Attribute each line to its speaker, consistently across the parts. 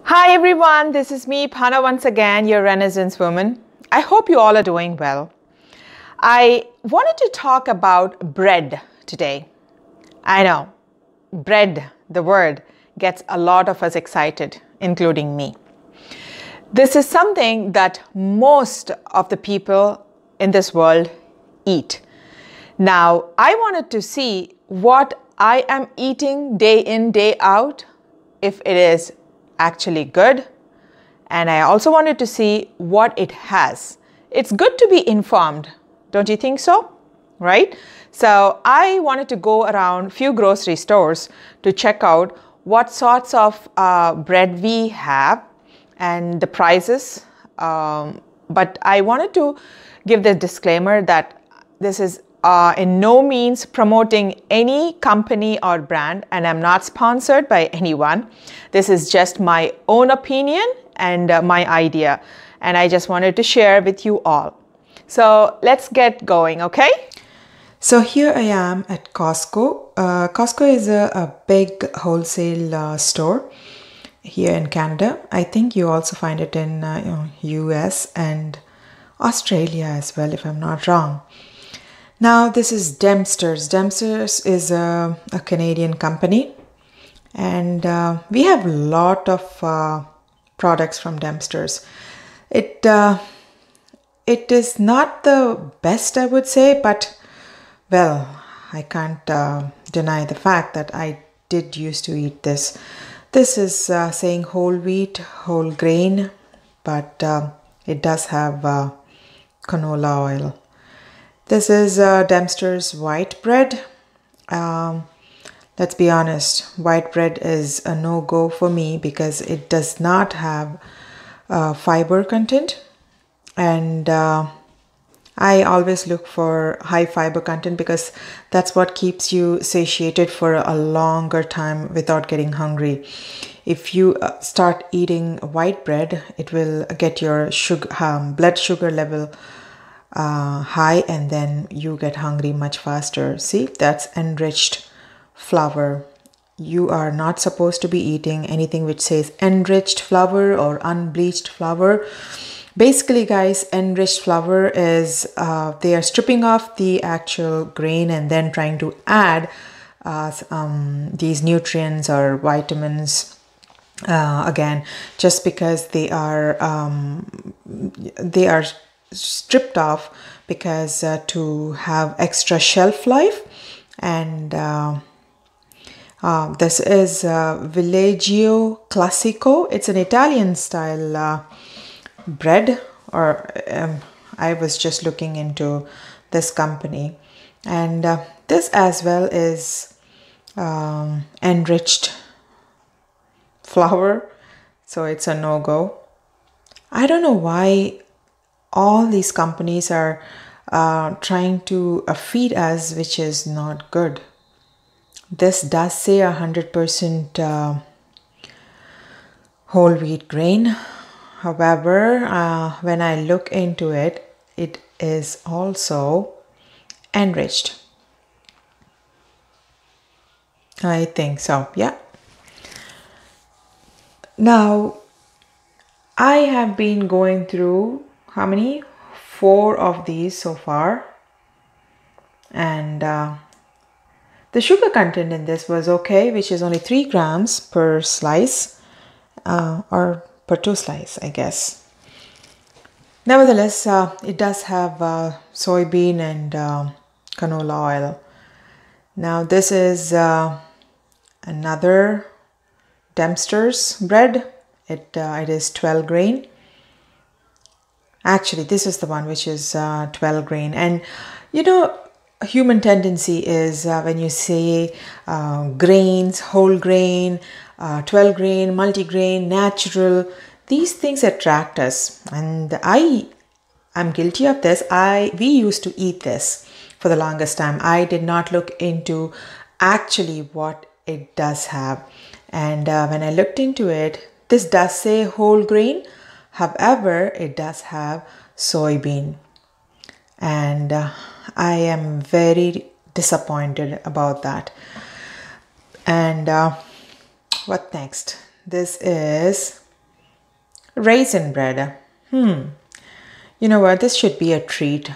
Speaker 1: Hi everyone, this is me, Panna, once again, your Renaissance woman. I hope you all are doing well. I wanted to talk about bread today. I know, bread, the word, gets a lot of us excited, including me. This is something that most of the people in this world eat. Now, I wanted to see what I am eating day in, day out, if it is actually good. And I also wanted to see what it has. It's good to be informed, don't you think so? Right? So I wanted to go around a few grocery stores to check out what sorts of bread we have and the prices. But I wanted to give the disclaimer that this is in no means promoting any company or brand, and I'm not sponsored by anyone. This is just my own opinion and my idea, and I just wanted to share with you all. So let's get going, okay?
Speaker 2: So here I am at Costco. Costco is a big wholesale store here in Canada. I think you also find it in US and Australia as well, if I'm not wrong. Now this is Dempster's. Dempster's is a Canadian company, and we have a lot of products from Dempster's. It is not the best, I would say, but well, I can't deny the fact that I did used to eat this. This is saying whole wheat, whole grain, but it does have canola oil. This is Dempster's white bread. Let's be honest, white bread is a no-go for me because it does not have fiber content, and I always look for high fiber content because that's what keeps you satiated for a longer time without getting hungry. If you start eating white bread, it will get your blood sugar level high, and then you get hungry much faster. See, that's enriched flour. You are not supposed to be eating anything which says enriched flour or unbleached flour. Basically, guys, enriched flour is they are stripping off the actual grain and then trying to add these nutrients or vitamins again, just because they are stripped off because to have extra shelf life. And this is Villaggio Classico. It's an Italian style bread, or I was just looking into this company, and this as well is enriched flour, so it's a no-go. I don't know why all these companies are trying to feed us, which is not good. This does say 100% whole wheat grain. However, when I look into it, it is also enriched. I think so, yeah. Now, I have been going through how many? 4 of these so far. And the sugar content in this was okay, which is only 3 grams per slice, or per 2 slice, I guess. Nevertheless, it does have soybean and canola oil. Now this is another Dempster's bread. It is 12 grain. Actually, this is the one which is 12 grain. And you know, human tendency is when you say grains, whole grain, 12 grain, multigrain, natural, these things attract us, and I'm guilty of this. We used to eat this for the longest time. I did not look into actually what it does have, and when I looked into it, this does say whole grain. However, it does have soybean, and I am very disappointed about that. And what next? This is Raisin bread. You know what? This should be a treat.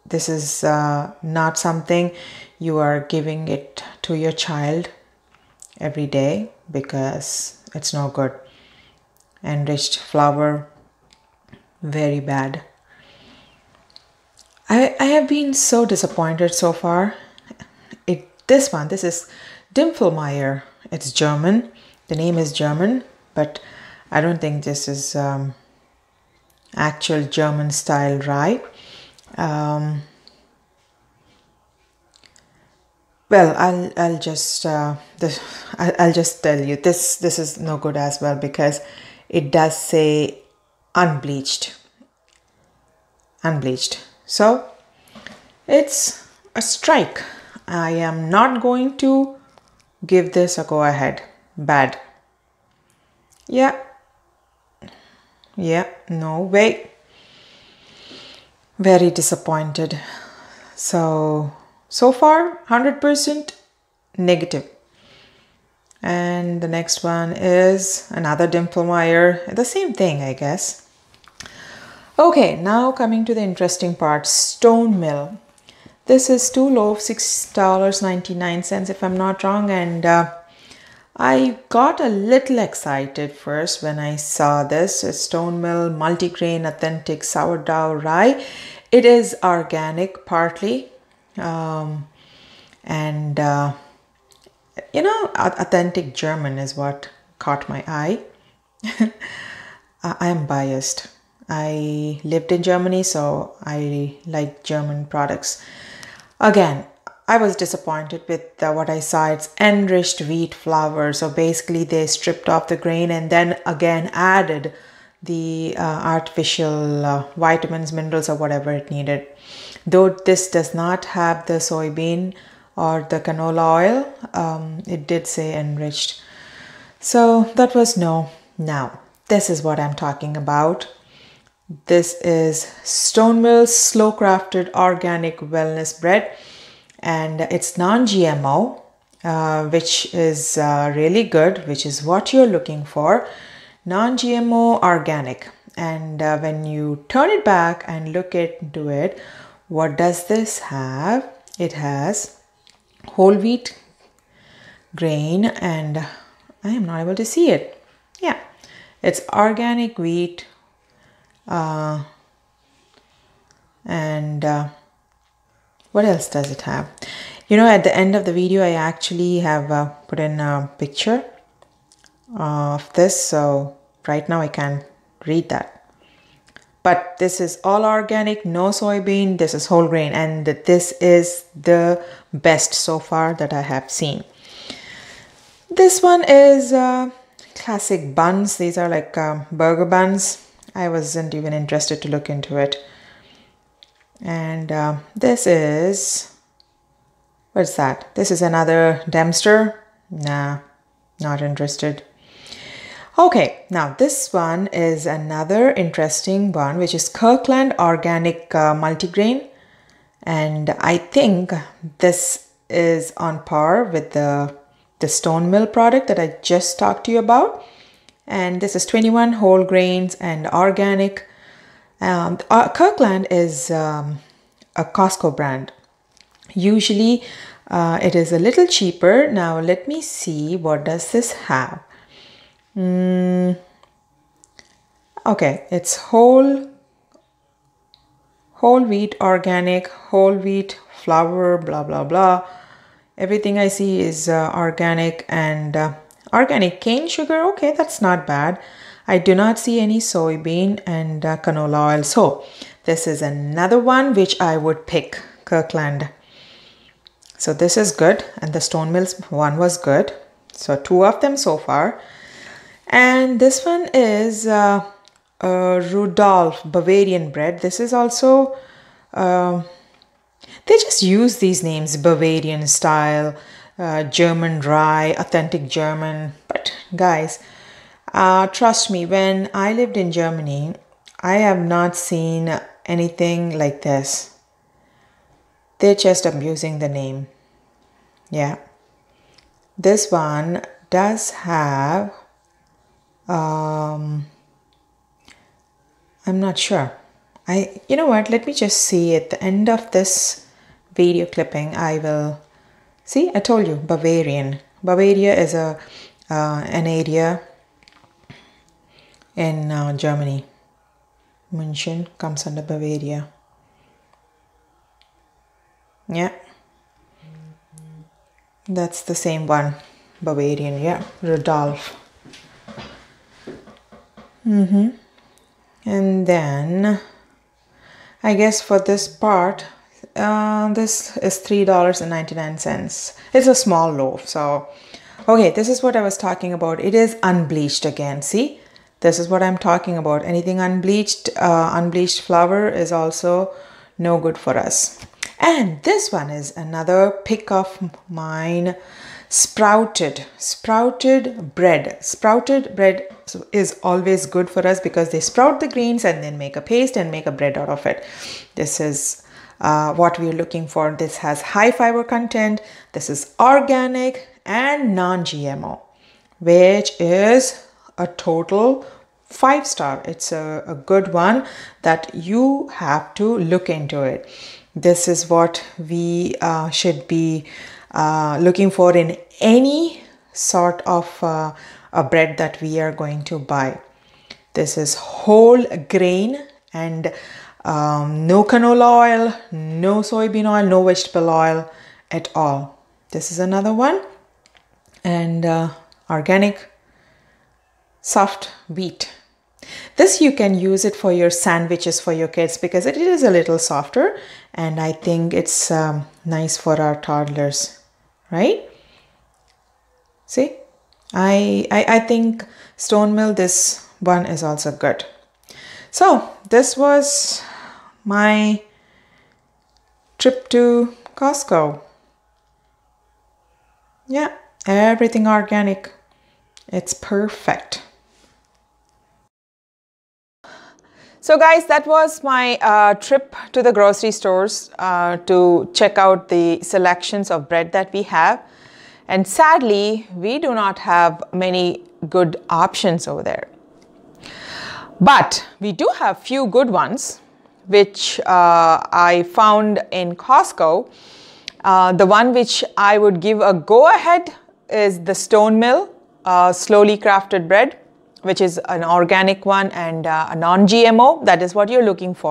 Speaker 2: This is not something you are giving it to your child every day because it's no good. Enriched flour, very bad. I have been so disappointed so far. This is Dimfelmeier. It's German. The name is German, but I don't think this is actual German style rye. Well, I'll just I'll just tell you this is no good as well because it does say unbleached. So it's a strike. I am not going to give this a go ahead. Bad. Yeah, no way. Very disappointed. So far 100% negative. And the next one is another Dimfelmeier. The same thing, I guess. Okay, now coming to the interesting part, stone mill. This is 2 loaves, $6.99 if I'm not wrong, and I got a little excited first when I saw this. A stone mill multigrain authentic sourdough rye. It is organic partly, and authentic German is what caught my eye. I am biased. I lived in Germany, so I like German products. Again, I was disappointed with what I saw. It's enriched wheat flour. So basically they stripped off the grain and then again added the artificial vitamins, minerals or whatever it needed. Though this does not have the soybean or the canola oil, it did say enriched. So that was no. Now, this is what I'm talking about. This is Stone Mill's slow crafted organic wellness bread, and it's non-GMO, which is really good, which is what you're looking for. Non-GMO organic. And when you turn it back and look into it, what does this have? It has whole wheat grain, and I am not able to see it. Yeah, it's organic wheat. And what else does it have? At the end of the video, I actually have put in a picture of this. So right now I can't read that. But this is all organic, no soybean. This is whole grain. And this is the best so far that I have seen. This one is classic buns. These are like burger buns. I wasn't even interested to look into it. And this is, what's that? This is another Dempster. Nah, not interested. Okay, now this one is another interesting one, which is Kirkland Organic Multigrain. And I think this is on par with the Stone Mill product that I just talked to you about. And this is 21 whole grains and organic. Kirkland is a Costco brand. Usually it is a little cheaper. Now let me see, what does this have? Okay, it's whole wheat organic, whole wheat flour, blah blah blah. Everything I see is organic, and organic cane sugar. Okay, that's not bad. I do not see any soybean and canola oil. So this is another one which I would pick, Kirkland. So this is good, and the Stone Mills one was good. So 2 of them so far. And this one is Rudolph Bavarian bread. This is also, they just use these names, Bavarian style, German rye, authentic German. But guys, trust me, when I lived in Germany, I have not seen anything like this. They're just abusing the name. Yeah. This one does have I'm not sure. You know what? Let me just see at the end of this video clipping. I will see. I told you Bavarian. Bavaria is an area in Germany. München comes under Bavaria. Yeah, that's the same one. Bavarian. Yeah, Rudolph. And then I guess for this part, this is $3.99. It's a small loaf. So, okay, this is what I was talking about. It is unbleached again. See, this is what I'm talking about. Anything unbleached, unbleached flour is also no good for us. And this one is another pick of mine. Sprouted bread. Sprouted bread is always good for us because they sprout the greens and then make a paste and make a bread out of it. This is what we're looking for. This has high fiber content. This is organic and non-GMO, which is a total 5-star. It's a good one that you have to look into it. This is what we should be looking for in any sort of a bread that we are going to buy. This is whole grain and no canola oil, no soybean oil, no vegetable oil at all. This is another one. And organic soft wheat. This you can use it for your sandwiches for your kids because it is a little softer, and I think it's nice for our toddlers, right? See, I think stone mill, this one is also good. So this was my trip to Costco. Yeah, everything organic. It's perfect.
Speaker 1: So guys, that was my trip to the grocery stores to check out the selections of bread that we have. And sadly, we do not have many good options over there. But we do have few good ones, which I found in Costco. The one which I would give a go ahead is the stone mill slowly crafted bread, which is an organic one and a non-GMO. That is what you're looking for.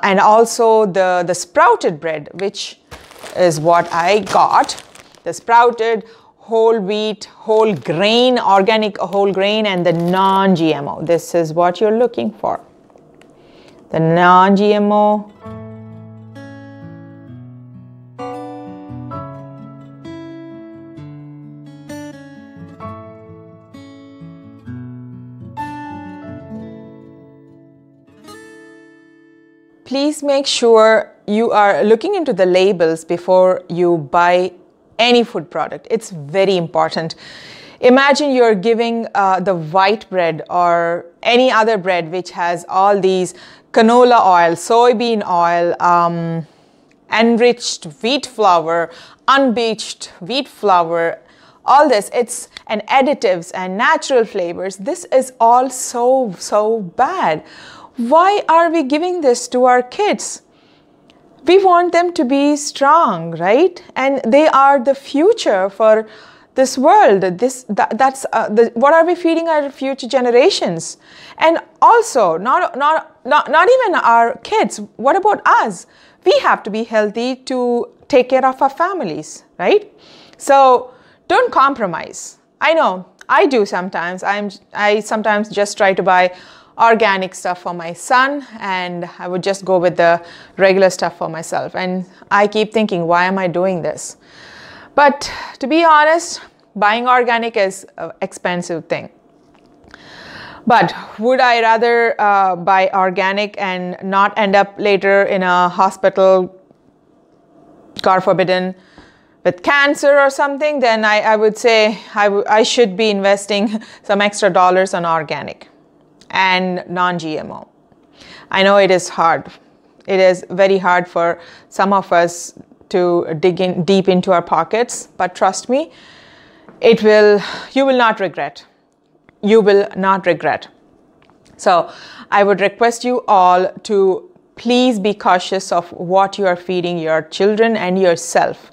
Speaker 1: And also the sprouted bread, which is what I got. The sprouted whole wheat, whole grain, organic whole grain, and the non-GMO. This is what you're looking for. The non-GMO. Please make sure you are looking into the labels before you buy any food product. It's very important. Imagine you're giving the white bread or any other bread which has all these canola oil, soybean oil, enriched wheat flour, unbleached wheat flour, all this. It's and additives and natural flavors. This is all so bad. Why are we giving this to our kids? We want them to be strong, right? And they are the future for this world. What are we feeding our future generations? And also, not even our kids. What about us? We have to be healthy to take care of our families, right? So don't compromise. I know I do sometimes. I sometimes just try to buy organic stuff for my son, and I would just go with the regular stuff for myself. And I keep thinking, why am I doing this? But to be honest, buying organic is an expensive thing. But would I rather buy organic and not end up later in a hospital, God forbidden, with cancer or something? Then I would say I should be investing some extra dollars on organic. and non-GMO. I know it is hard. It is very hard for some of us to dig in deep into our pockets, but trust me, you will not regret. You will not regret. So I would request you all to please be cautious of what you are feeding your children and yourself.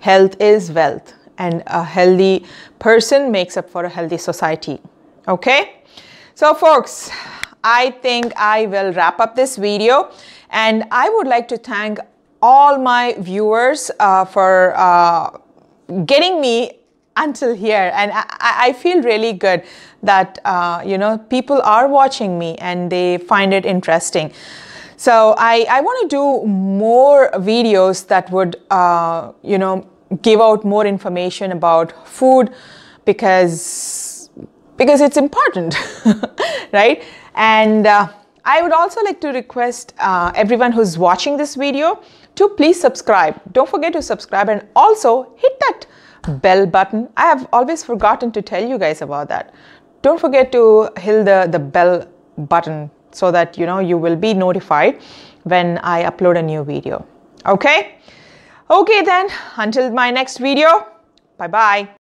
Speaker 1: Health is wealth, and a healthy person makes up for a healthy society. Okay? So folks, I think I will wrap up this video, and I would like to thank all my viewers for getting me until here, and I feel really good that people are watching me and they find it interesting. So I want to do more videos that would give out more information about food, because it's important, right? And I would also like to request everyone who's watching this video to please subscribe. Don't forget to subscribe, and also hit that bell button. I have always forgotten to tell you guys about that. Don't forget to hit the bell button so that you will be notified when I upload a new video. Okay then, until my next video, bye bye.